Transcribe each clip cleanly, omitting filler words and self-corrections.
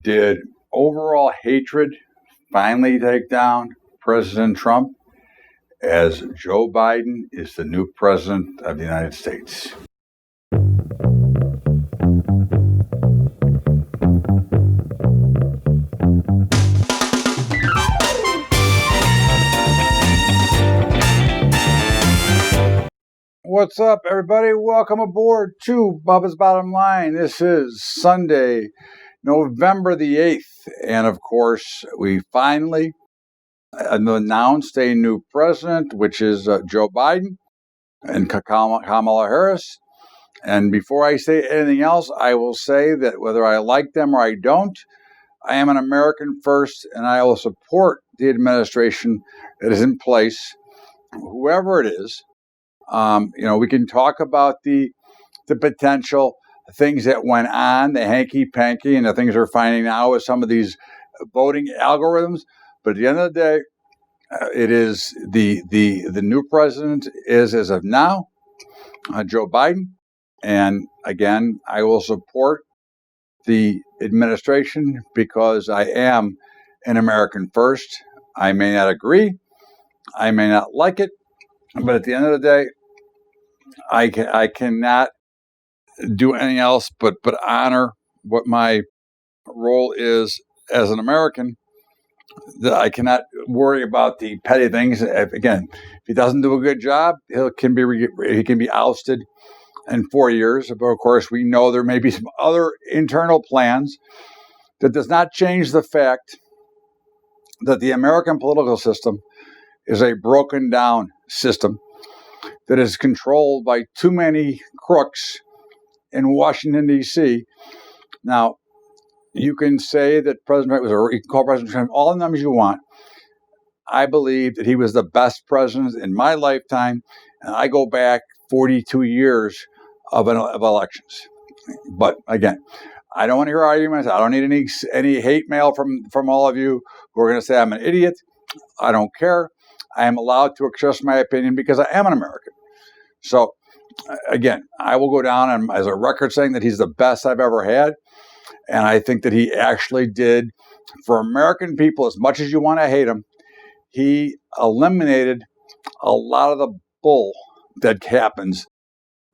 Did overall hatred finally take down President Trump as Joe Biden is the new president of the United States? What's up, everybody? Welcome aboard to Bubba's Bottom Line. This is Sunday, November the 8th. And of course, we finally announced a new president, which is Joe Biden and Kamala Harris. And before I say anything else, I will say that whether I like them or I don't, I am an American first, and I will support the administration that is in place, whoever it is. We can talk about the potential things that went on, the hanky-panky, and the things we're finding now with some of these voting algorithms. But at the end of the day, it is the new president is, as of now, Joe Biden. And again, I will support the administration because I am an American first. I may not agree. I may not like it. But at the end of the day, I cannot do anything else but honor what my role is as an American. That I cannot worry about the petty things. Again, if he doesn't do a good job, he can be ousted in 4 years. But of course, we know there may be some other internal plans. That does not change the fact that the American political system is a broken down system that is controlled by too many crooks in Washington, D.C. Now, you can say that President Trump you can call President Trump all the numbers you want. I believe that he was the best president in my lifetime, and I go back 42 years of elections. But again, I don't want to hear arguments. I don't need any hate mail from all of you who are going to say I'm an idiot. I don't care. I am allowed to express my opinion because I am an American. So, again, I will go down as a record saying that he's the best I've ever had. And I think that he actually did, for American people, as much as you want to hate him, he eliminated a lot of the bull that happens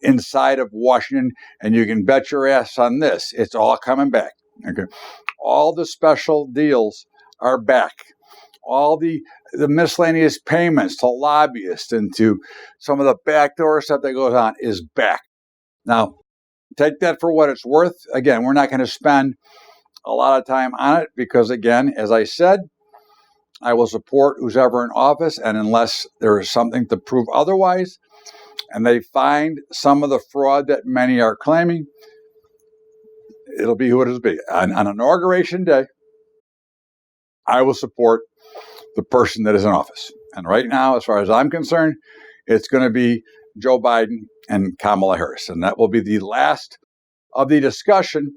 inside of Washington. And you can bet your ass on this. It's all coming back. Okay, all the special deals are back. All the miscellaneous payments to lobbyists and to some of the backdoor stuff that goes on is back. Now, take that for what it's worth. Again, we're not going to spend a lot of time on it because, again, as I said, I will support who's ever in office. And unless there is something to prove otherwise, and they find some of the fraud that many are claiming, it'll be who it is be. On Inauguration Day, I will support the person that is in office. And right now, as far as I'm concerned, it's going to be Joe Biden and Kamala Harris. And that will be the last of the discussion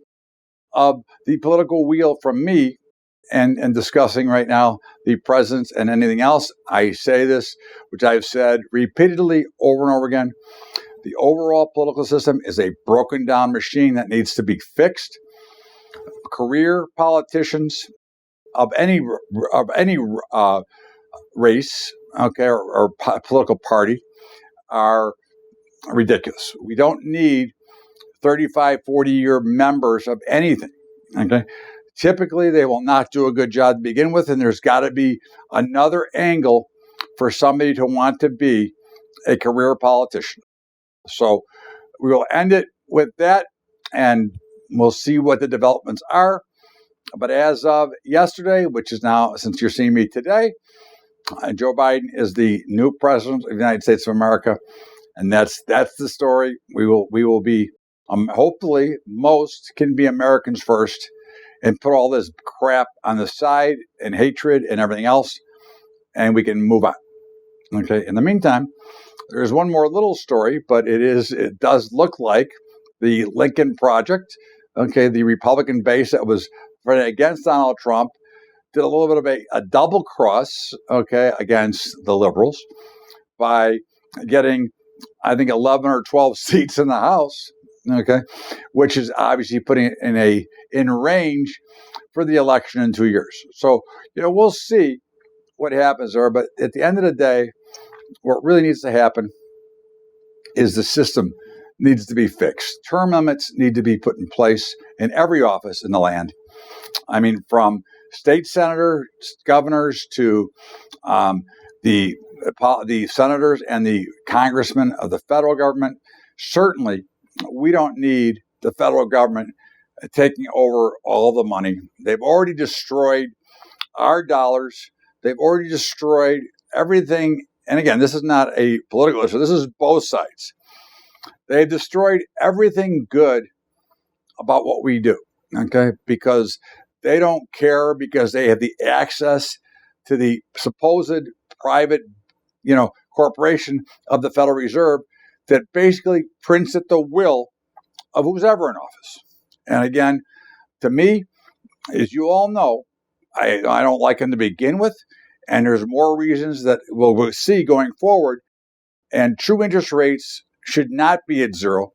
of the political wheel from me and discussing right now the presidents and anything else. I say this, which I've said repeatedly over and over again. The overall political system is a broken down machine that needs to be fixed. Career politicians of any race, okay, or political party are ridiculous. We don't need 35, 40-year members of anything, okay? Typically, they will not do a good job to begin with, and there's got to be another angle for somebody to want to be a career politician. So we will end it with that, and we'll see what the developments are. But as of yesterday, which is now, since you're seeing me today, Joe Biden is the new president of the United States of America. And that's the story. We will be, hopefully, most can be Americans first and put all this crap on the side and hatred and everything else, and we can move on. Okay. In the meantime, there's one more little story, but it does look like the Lincoln Project, okay, the Republican base that was running against Donald Trump, did a little bit of a double cross, okay, against the liberals by getting, I think, 11 or 12 seats in the House, okay, which is obviously putting it in range for the election in 2 years. So, we'll see what happens there. But at the end of the day, what really needs to happen is the system needs to be fixed. Term limits need to be put in place in every office in the land. I mean, from state senators, governors to the senators and the congressmen of the federal government. Certainly, we don't need the federal government taking over all the money. They've already destroyed our dollars. They've already destroyed everything. And again, this is not a political issue. This is both sides. They've destroyed everything good about what we do, okay? Because they don't care, because they have the access to the supposed private, corporation of the Federal Reserve that basically prints at the will of who's ever in office. And again, to me, as you all know, I don't like them to begin with, and there's more reasons that we'll see going forward. And true interest rates should not be at zero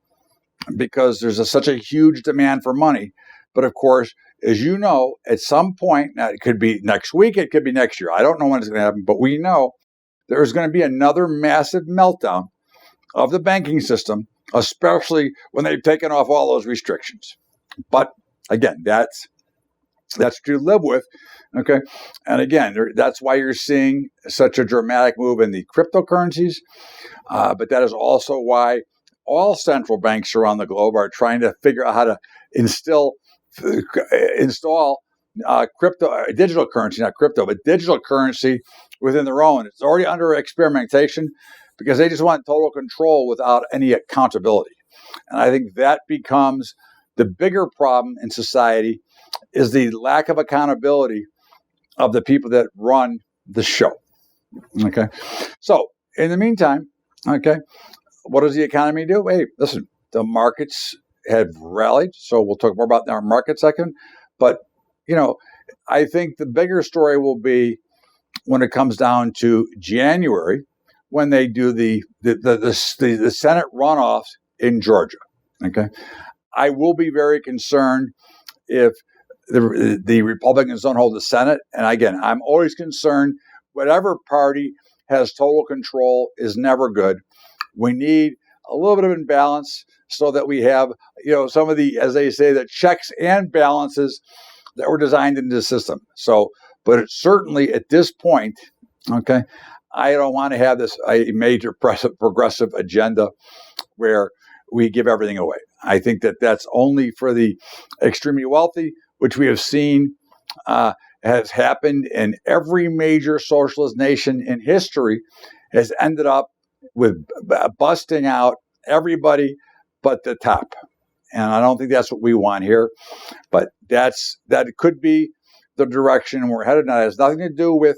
because there's such a huge demand for money. But of course, as you know, at some point, now it could be next week, it could be next year. I don't know when it's going to happen, but we know there's going to be another massive meltdown of the banking system, especially when they've taken off all those restrictions. But again, that's to live with, okay? And again, that's why you're seeing such a dramatic move in the cryptocurrencies. But that is also why all central banks around the globe are trying to figure out how to install digital currency, not crypto, but digital currency within their own. It's already under experimentation because they just want total control without any accountability. And I think that becomes the bigger problem in society, is the lack of accountability of the people that run the show. Okay. So in the meantime, okay, what does the economy do? Hey, listen, the markets have rallied. So we'll talk more about our market second. But, I think the bigger story will be when it comes down to January, when they do the Senate runoffs in Georgia. Okay. I will be very concerned if the Republicans don't hold the Senate. And again, I'm always concerned. Whatever party has total control is never good. We need a little bit of imbalance so that we have, some of the, as they say, the checks and balances that were designed into the system. So, but it's certainly at this point, okay, I don't want to have a major progressive agenda where we give everything away. I think that that's only for the extremely wealthy, which we have seen has happened in every major socialist nation in history, has ended up with busting out everybody but the top. And I don't think that's what we want here. But that could be the direction we're headed. Now, it has nothing to do with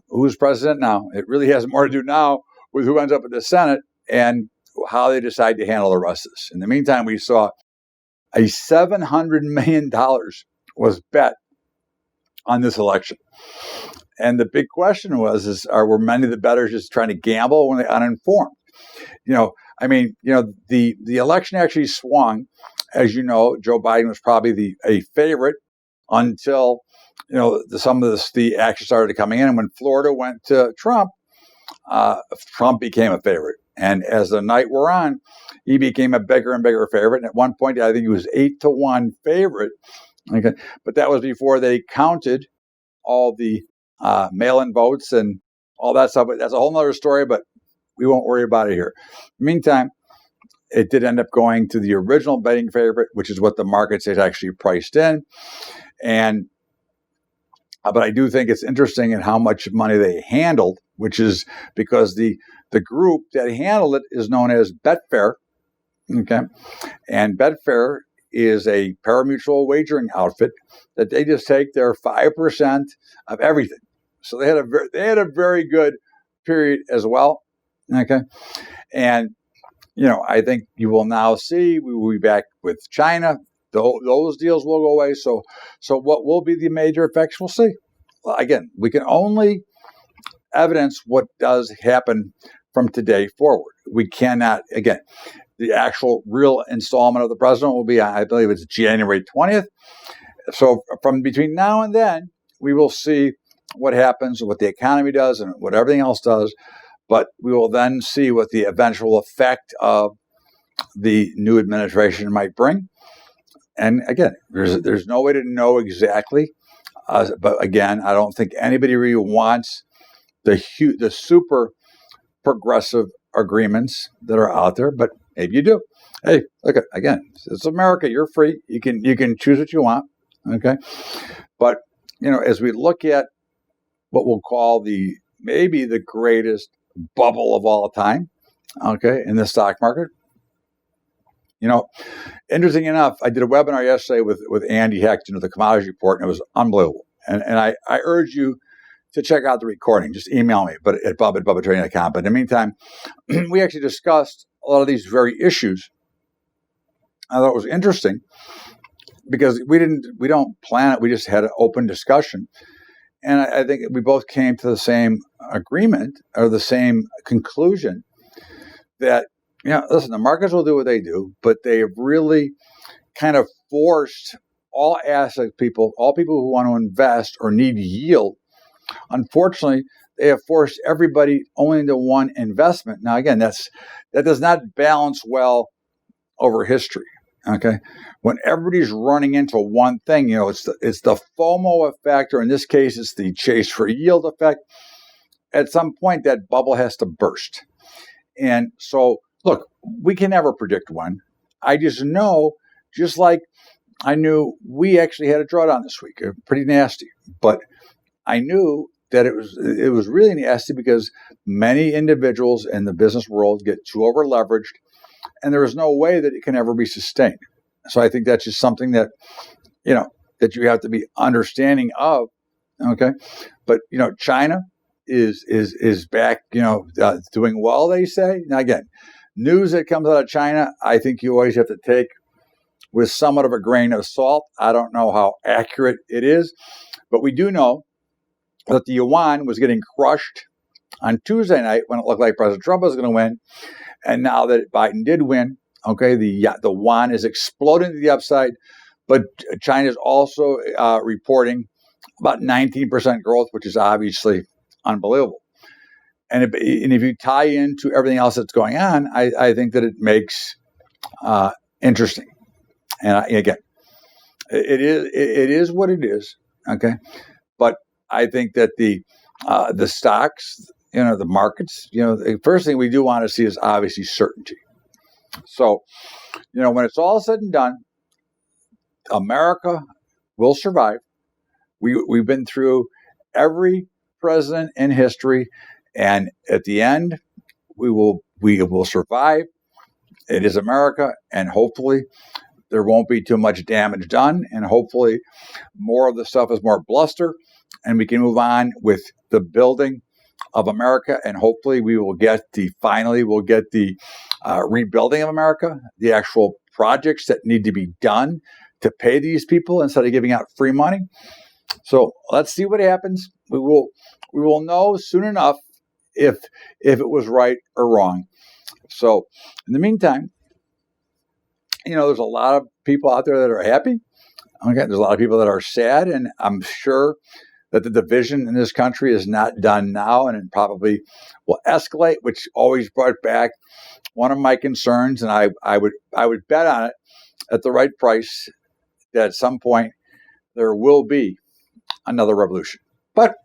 who's president now. It really has more to do now with who ends up in the Senate and how they decide to handle the rest of this. In the meantime, we saw a $700 million was bet on this election. And the big question were many of the bettors just trying to gamble when they're uninformed? The election actually swung. As you know, Joe Biden was probably a favorite until, some of the action started coming in. And when Florida went to Trump, Trump became a favorite. And as the night wore on, he became a bigger and bigger favorite. And at one point, I think he was 8-1 favorite. Okay, but that was before they counted all the mail-in votes and all that stuff. But that's a whole other story, but we won't worry about it here. Meantime, it did end up going to the original betting favorite, which is what the markets had actually priced in. And but I do think it's interesting in how much money they handled, which is because the group that handled it is known as Betfair. Okay, and Betfair is a pari-mutuel wagering outfit that they just take their 5% of everything. So they had a very good period as well. Okay, and I think you will now see we will be back with China. Those deals will go away. So what will be the major effects? We'll see. Well, again, we can only evidence what does happen from today forward. We cannot, again, the actual real installment of the president will be, I believe it's January 20th. So from between now and then, we will see what happens, what the economy does, and what everything else does. But we will then see what the eventual effect of the new administration might bring. And again, there's no way to know exactly. But again, I don't think anybody really wants the super progressive agreements that are out there. But maybe you do. Hey, look, again, it's America. You're free. You can choose what you want. Okay, but as we look at what we'll call maybe the greatest bubble of all time, okay, in the stock market. Interesting enough, I did a webinar yesterday with Andy Hecht, the commodities report, and it was unbelievable. And I urge you to check out the recording. Just email me, but at bubba@bubbatrading.com. But in the meantime, we actually discussed a lot of these very issues. I thought it was interesting because we don't plan it. We just had an open discussion. And I think we both came to the same agreement or the same conclusion that, listen, the markets will do what they do, but they have really kind of forced all people who want to invest or need yield. Unfortunately, they have forced everybody only into one investment. Now, again, that does not balance well over history. Okay, when everybody's running into one thing, it's the FOMO effect, or in this case, it's the chase for yield effect. At some point, that bubble has to burst. And so, look, we can never predict when. I just know, just like I knew we actually had a drawdown this week, pretty nasty. But I knew that it was really nasty because many individuals in the business world get too over leveraged. And there is no way that it can ever be sustained. So I think that's just something that, that you have to be understanding of. Okay. But, China is back, doing well, they say. Now, again, news that comes out of China, I think you always have to take with somewhat of a grain of salt. I don't know how accurate it is, but we do know that the yuan was getting crushed on Tuesday night when it looked like President Trump was going to win. And now that Biden did win, okay, the yuan is exploding to the upside, but China is also reporting about 19% growth, which is obviously unbelievable. And if you tie into everything else that's going on, I think that it makes interesting. And again, it is what it is, okay. But I think that the stocks, the markets, the first thing we do want to see is obviously certainty. So, when it's all said and done, America will survive. We've been through every president in history, and at the end, we will survive. It is America, and hopefully there won't be too much damage done, and hopefully more of the stuff is more bluster, and we can move on with the building of America, and hopefully we'll get the rebuilding of America, the actual projects that need to be done to pay these people instead of giving out free money. So let's see what happens. We will know soon enough if it was right or wrong. So in the meantime, there's a lot of people out there that are happy. Okay, there's a lot of people that are sad, and I'm sure that the division in this country is not done now, and it probably will escalate, which always brought back one of my concerns, and I would bet on it at the right price that at some point there will be another revolution. But at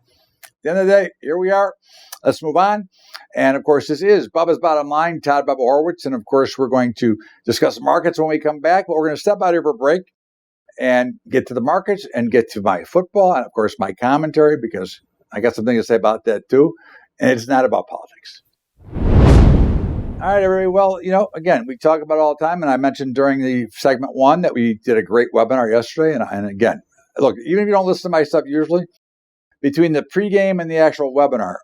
the end of the day, here we are. Let's move on. And of course, this is Bubba's Bottom Line, Todd Bubba Horwitz. And of course, we're going to discuss markets when we come back. But we're going to step out here for a break and get to the markets and get to my football and, of course, my commentary, because I got something to say about that, too. And it's not about politics. All right, everybody. Well, again, we talk about it all the time. And I mentioned during the segment one that we did a great webinar yesterday. And again, look, even if you don't listen to my stuff usually, between the pregame and the actual webinar,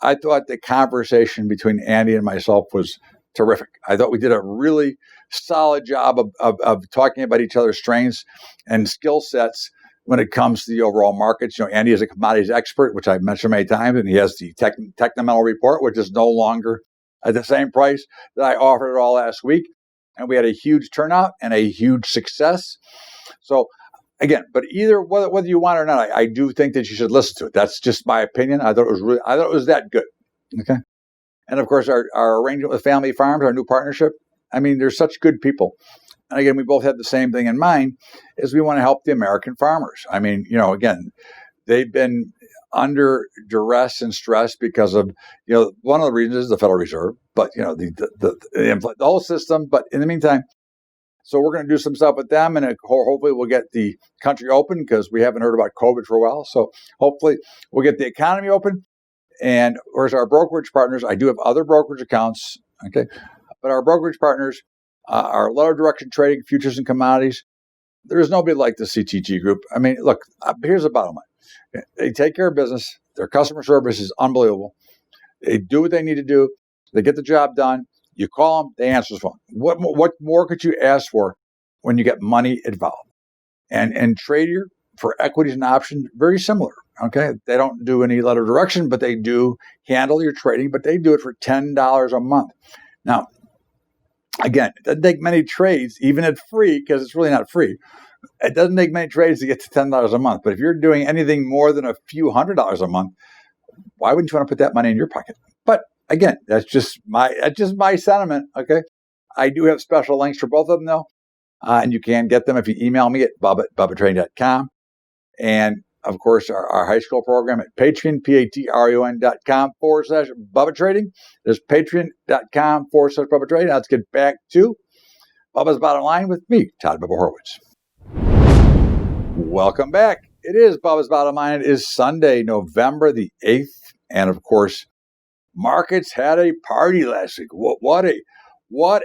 I thought the conversation between Andy and myself was terrific. I thought we did a really solid job of talking about each other's strengths and skill sets when it comes to the overall markets. Andy is a commodities expert, which I've mentioned many times, and he has the technical report, which is no longer at the same price that I offered it all last week. and we had a huge turnout and a huge success. So again, but either whether you want it or not, I do think that you should listen to it. That's just my opinion. I thought it was that good. Okay. And of course, our arrangement with Family Farms, our new partnership, I mean, they're such good people. And again, we both had the same thing in mind, is we want to help the American farmers. I mean, again, they've been under duress and stress because of, one of the reasons is the Federal Reserve, but, the whole system. But in the meantime, so we're going to do some stuff with them, and hopefully we'll get the country open, because we haven't heard about COVID for a while. So hopefully we'll get the economy open. And whereas our brokerage partners, I do have other brokerage accounts, okay, but our brokerage partners are letter direction trading, futures and commodities. There is nobody like the CTG group. I mean, look, here's the bottom line. They take care of business. Their customer service is unbelievable. They do what they need to do. They get the job done. You call them, they answer the phone. What more could you ask for when you get money involved? And Trader, for equities and options, very similar. Okay, they don't do any letter direction, but they do handle your trading, but they do it for $10 a month. Now, again, it doesn't take many trades, even at free, because it's really not free. It doesn't take many trades to get to $10 a month. But if you're doing anything more than a few $100s a month, why wouldn't you want to put that money in your pocket? But again, that's just my sentiment. Okay, I do have special links for both of them, though, and you can get them if you email me at bubba@bubbatrading.com. And of course, our high school program at Patreon, patreon.com/Bubba Trading. There's patreon.com/Bubba Trading. Now let's get back to Bubba's Bottom Line with me, Todd Bubba Horwitz. Welcome back. It is Bubba's Bottom Line. It is Sunday, November the 8th. And of course, markets had a party last week. What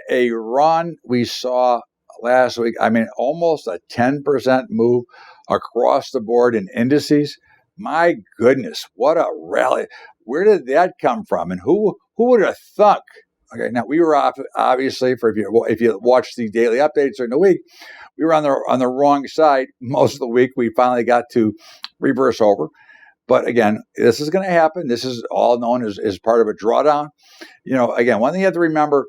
a run we saw last week. I mean, almost a 10% move across the board in indices. My goodness, what a rally. Where did that come from? And who would have thunk? Okay, now we were obviously, if you watch the daily updates during the week, we were on the wrong side most of the week. We finally got to reverse over. But again, this is going to happen. This is all known as part of a drawdown. Again, one thing you have to remember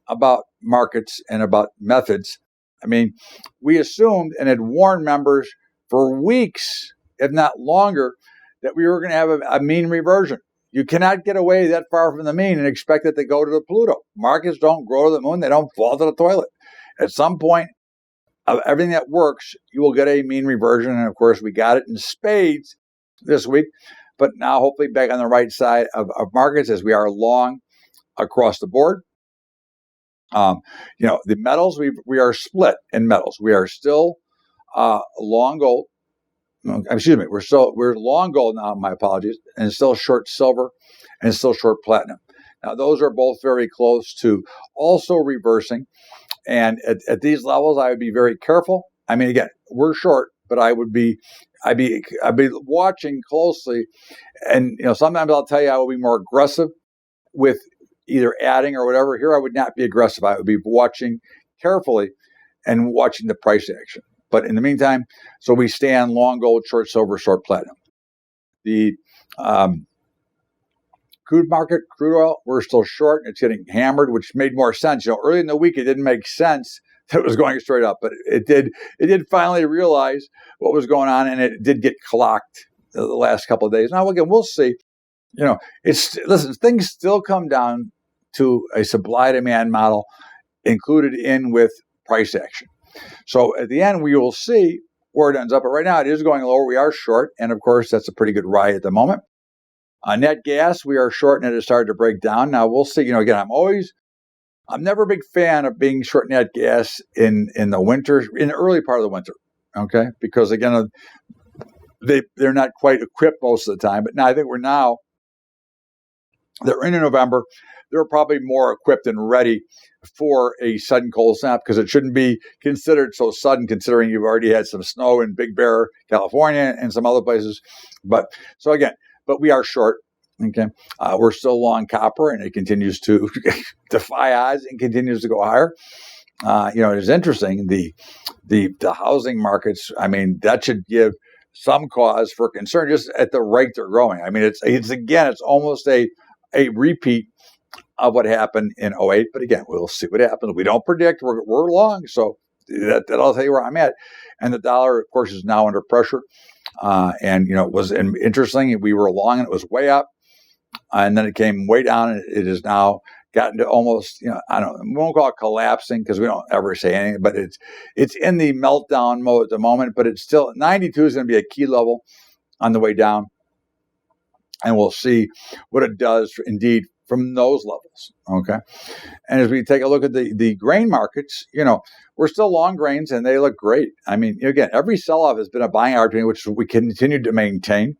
about markets and about methods, I mean, we assumed and had warned members for weeks, if not longer, that we were going to have a mean reversion. You cannot get away that far from the mean and expect it to go to the Pluto. Markets don't grow to the moon. They don't fall to the toilet. At some point of everything that works, you will get a mean reversion. And of course, we got it in spades this week. But now hopefully back on the right side of markets as we are long across the board. The metals, we are split in metals. We are still long gold. Excuse me. We're long gold now. My apologies, and still short silver, and still short platinum. Now those are both very close to also reversing, and at these levels, I would be very careful. I mean, again, we're short, but I'd be watching closely, and sometimes I'll tell you I will be more aggressive with either adding or whatever. Here, I would not be aggressive. I would be watching carefully and watching the price action. But in the meantime, so we stand long gold, short silver, short platinum. The crude market, crude oil, we're still short. It's getting hammered, which made more sense. Early in the week, it didn't make sense that it was going straight up, but it did. It did finally realize what was going on, and it did get clocked the last couple of days. Now, again, we'll see. Things still come down to a supply-demand model included in with price action. So at the end, we will see where it ends up. But right now, it is going lower. We are short. And of course, that's a pretty good ride at the moment. Net gas, we are short, and it has started to break down. Now, we'll see. Again, I'm never a big fan of being short net gas in the winter, in the early part of the winter. Okay. Because again, they're not quite equipped most of the time. But now I think they're in November. They're probably more equipped and ready for a sudden cold snap, because it shouldn't be considered so sudden, considering you've already had some snow in Big Bear, California, and some other places. But we are short. Okay, we're still long copper, and it continues to defy odds and continues to go higher. It is interesting, the housing markets. I mean, that should give some cause for concern just at the rate they're growing. I mean, it's almost a repeat of what happened in '08. But again, we'll see what happens. We don't predict. We're long, so that'll tell you where I'm at. And the dollar, of course, is now under pressure. And it was interesting. We were long, and it was way up, and then it came way down, and it is now gotten to almost, I don't know, we won't call it collapsing because we don't ever say anything, but it's in the meltdown mode at the moment. But it's still 92 is going to be a key level on the way down, and we'll see what it does indeed from those levels. Okay, and as we take a look at the grain markets, we're still long grains, and they look great. I mean, again, every sell-off has been a buying opportunity, which we continue to maintain.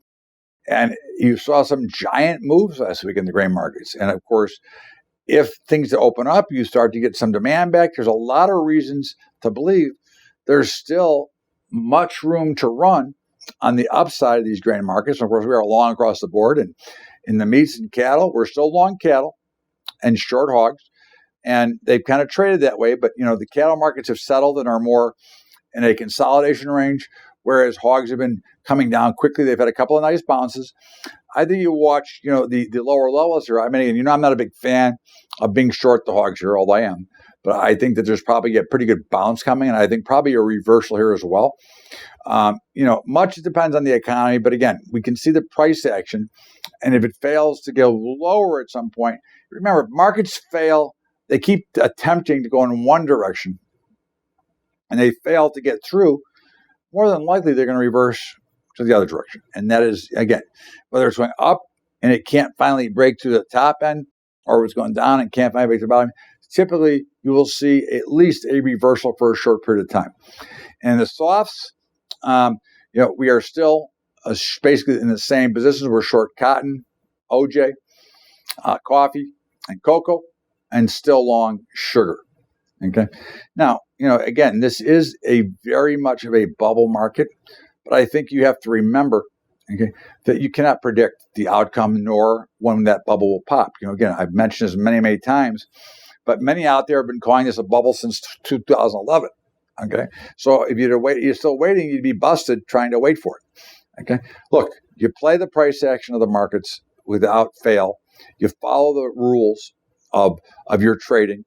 And you saw some giant moves last week in the grain markets. And of course, if things open up, you start to get some demand back. There's a lot of reasons to believe there's still much room to run on the upside of these grain markets. And of course, we are long across the board. And in the meats and cattle, we're still long cattle and short hogs. And they've kind of traded that way. But, the cattle markets have settled and are more in a consolidation range, whereas hogs have been coming down quickly. They've had a couple of nice bounces. I think you watch, the lower levels here. I mean, I'm not a big fan of being short the hogs here, although I am. But I think that there's probably a pretty good bounce coming, and I think probably a reversal here as well. Much depends on the economy, but again, we can see the price action, and if it fails to go lower at some point, remember, markets fail. They keep attempting to go in one direction, and they fail to get through. More than likely, they're going to reverse to the other direction. And that is, again, whether it's going up and it can't finally break to the top end, or it's going down and can't finally break to the bottom, typically you will see at least a reversal for a short period of time. And the softs, we are still basically in the same positions. We're short cotton, OJ, coffee, and cocoa, and still long sugar. Okay. Now, again, this is a very much of a bubble market, but I think you have to remember, that you cannot predict the outcome nor when that bubble will pop. Again, I've mentioned this many, many times, but many out there have been calling this a bubble since 2011. Okay. So if you're still waiting, you'd be busted trying to wait for it. Okay. Look, you play the price action of the markets without fail. You follow the rules of your trading.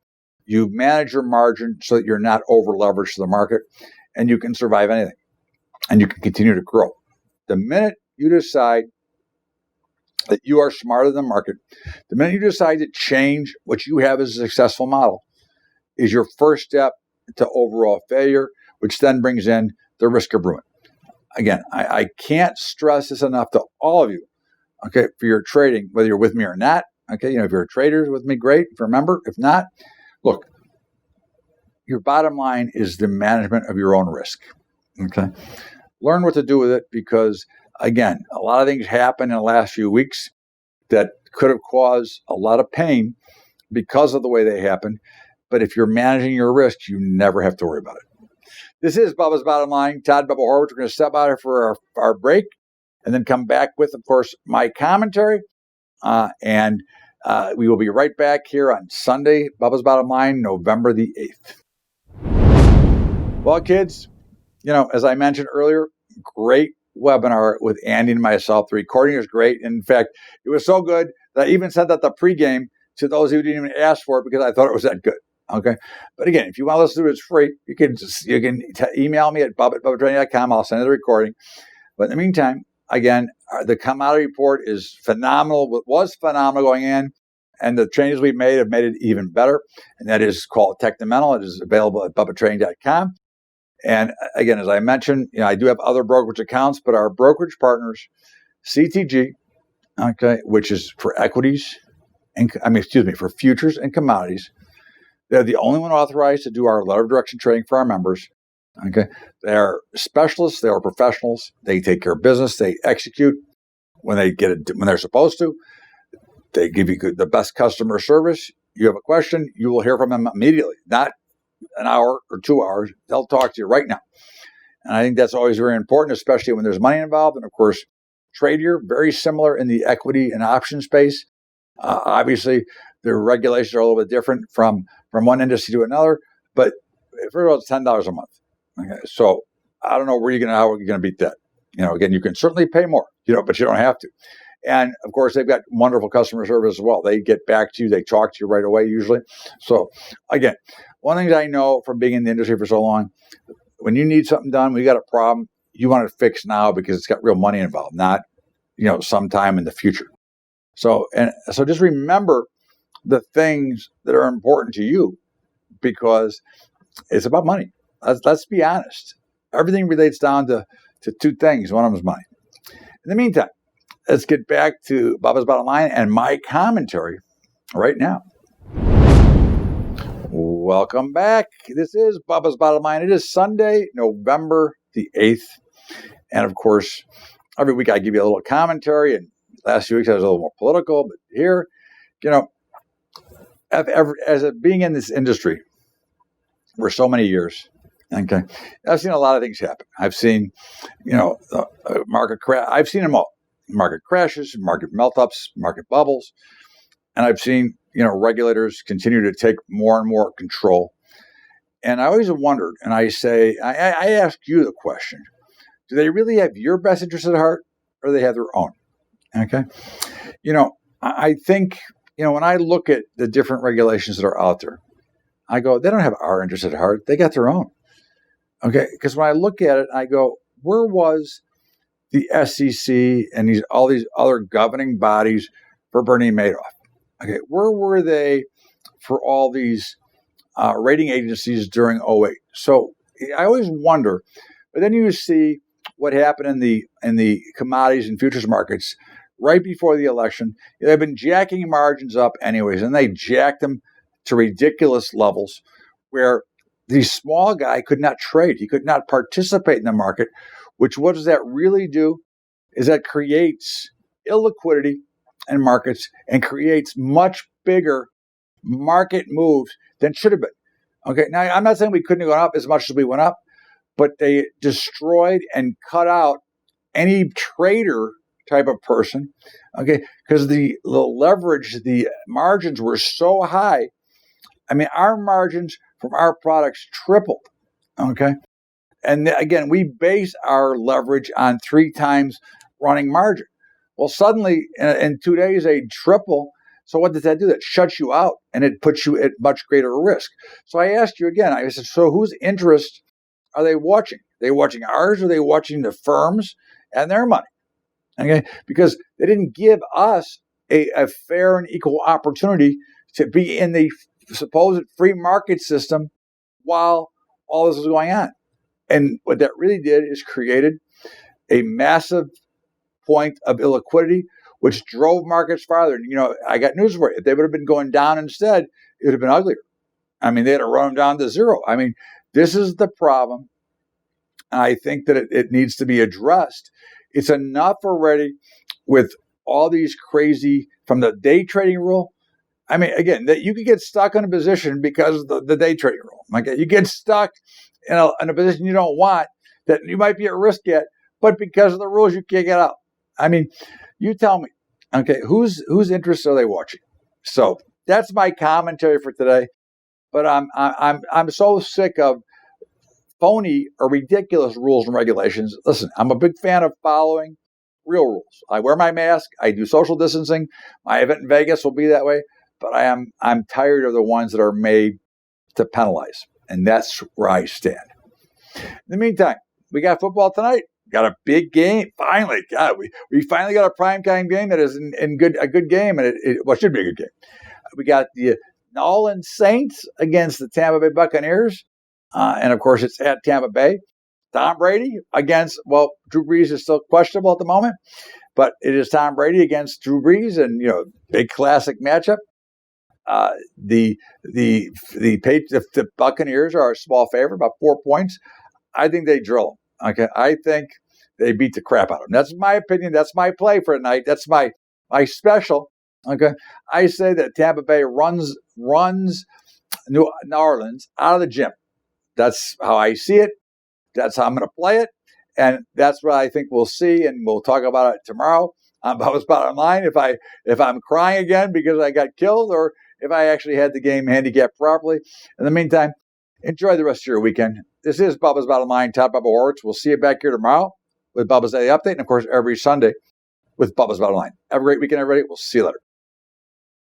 You manage your margin so that you're not over leveraged to the market, and you can survive anything, and you can continue to grow. The minute you decide that you are smarter than the market, the minute you decide to change what you have as a successful model, is your first step to overall failure, which then brings in the risk of ruin. Again, I can't stress this enough to all of you, okay, for your trading, whether you're with me or not. Okay, if you're a trader with me, great. If remember, if not, look, your bottom line is the management of your own risk. Okay, learn what to do with it, because again, a lot of things happened in the last few weeks that could have caused a lot of pain because of the way they happened. But if you're managing your risk, you never have to worry about it. This is Bubba's Bottom Line. Todd Bubba Horwitz. We're going to step out here for our break and then come back with, of course, my commentary. And we will be right back here on Sunday, Bubba's Bottom Line, November the 8th. Well, kids, as I mentioned earlier, great webinar with Andy and myself. The recording is great. In fact, it was so good that I even sent out the pregame to those who didn't even ask for it because I thought it was that good. Okay. But again, if you want to listen to it, it's free. You can email me at bubba@bubbatrading.com. I'll send you the recording. But in the meantime, again, the commodity report is phenomenal. It was phenomenal going in, and the changes we've made have made it even better. And that is called Technomental. It is available at bubbatrading.com. And again, as I mentioned, I do have other brokerage accounts, but our brokerage partners, CTG, okay, which is for equities, for futures and commodities. They're the only one authorized to do our letter of direction trading for our members. Okay, they are specialists. They are professionals. They take care of business. They execute when they get it when they're supposed to. They give you the best customer service. You have a question, you will hear from them immediately, not an hour or 2 hours. They'll talk to you right now. And I think that's always very important, especially when there's money involved. And of course, Tradier, very similar in the equity and option space. Obviously, the regulations are a little bit different from one industry to another, but for it's $10 a month. Okay, so I don't know how you're going to beat that. Again, you can certainly pay more, but you don't have to. And of course, they've got wonderful customer service as well. They get back to you. They talk to you right away usually. So again, one of the things I know from being in the industry for so long, when you need something done, when you got a problem, you want it fixed now because it's got real money involved, not, sometime in the future. So just remember the things that are important to you, because it's about money. Let's be honest. Everything relates down to two things. One of them is money. In the meantime, let's get back to Bubba's Bottom Line and my commentary right now. Welcome back. This is Bubba's Bottom Line. It is Sunday, November the 8th. And of course, every week I give you a little commentary. And last few weeks I was a little more political. But here, being in this industry for so many years, okay, I've seen a lot of things happen. I've seen, market crash. I've seen them all. Market crashes, market melt-ups, market bubbles. And I've seen, regulators continue to take more and more control. And I always wondered, and I say, I ask you the question, do they really have your best interest at heart, or do they have their own? Okay. I think, when I look at the different regulations that are out there, I go, they don't have our interest at heart. They got their own. Okay. Because when I look at it, I go, where was the SEC and all these other governing bodies for Bernie Madoff? Okay. Where were they for all these rating agencies during 2008? So I always wonder, but then you see what happened in the commodities and futures markets right before the election. They've been jacking margins up anyways, and they jacked them to ridiculous levels where the small guy could not trade. He could not participate in the market, which what does that really do is that creates illiquidity in markets and creates much bigger market moves than should have been. Okay, now I'm not saying we couldn't have gone up as much as we went up, but they destroyed and cut out any trader type of person, okay, because the leverage, the margins were so high. I mean, our margins from our products tripled, okay? And again, we base our leverage on 3 times running margin. Well, suddenly in 2 days, they triple. So what does that do? That shuts you out, and it puts you at much greater risk. So I asked you again, I said, so whose interest are they watching? Are they watching ours, or are they watching the firms and their money? Okay, because they didn't give us a fair and equal opportunity to be in the supposed free market system while all this was going on. And what that really did is created a massive point of illiquidity, which drove markets farther. And, I got news for you. If they would have been going down instead, it would have been uglier. I mean, they had to run them down to zero. I mean, this is the problem. And I think that it needs to be addressed. It's enough already with all these crazy, from the day trading rule. I mean, again, that you could get stuck in a position because of the day trading rule. Like, you get stuck in a position you don't want, that you might be at risk at, but because of the rules, you can't get out. I mean, you tell me, okay, whose interests are they watching? So that's my commentary for today. But I'm so sick of phony or ridiculous rules and regulations. Listen, I'm a big fan of following real rules. I wear my mask. I do social distancing. My event in Vegas will be that way. But I'm tired of the ones that are made to penalize. And that's where I stand. In the meantime, we got football tonight. Got a big game. Finally, God, we finally got a primetime game that is a good game, and it should be a good game. We got the New Orleans Saints against the Tampa Bay Buccaneers, and of course it's at Tampa Bay. Tom Brady against, Drew Brees is still questionable at the moment, but it is Tom Brady against Drew Brees, and big classic matchup. The Buccaneers are a small favorite, about 4 points. I think they drill them. Okay, I think they beat the crap out of them. That's my opinion. That's my play for tonight. That's my special. Okay, I say that Tampa Bay runs New Orleans out of the gym. That's how I see it. That's how I'm going to play it, and that's what I think we'll see. And we'll talk about it tomorrow on Bubba's Bottom Line. If I'm crying again because I got killed, or if I actually had the game handicapped properly. In the meantime, enjoy the rest of your weekend. This is Bubba's Bottom Line, Top Bubba Horwitz. We'll see you back here tomorrow with Bubba's Daily Update, and of course every Sunday with Bubba's Bottom Line. Have a great weekend, everybody. We'll see you later.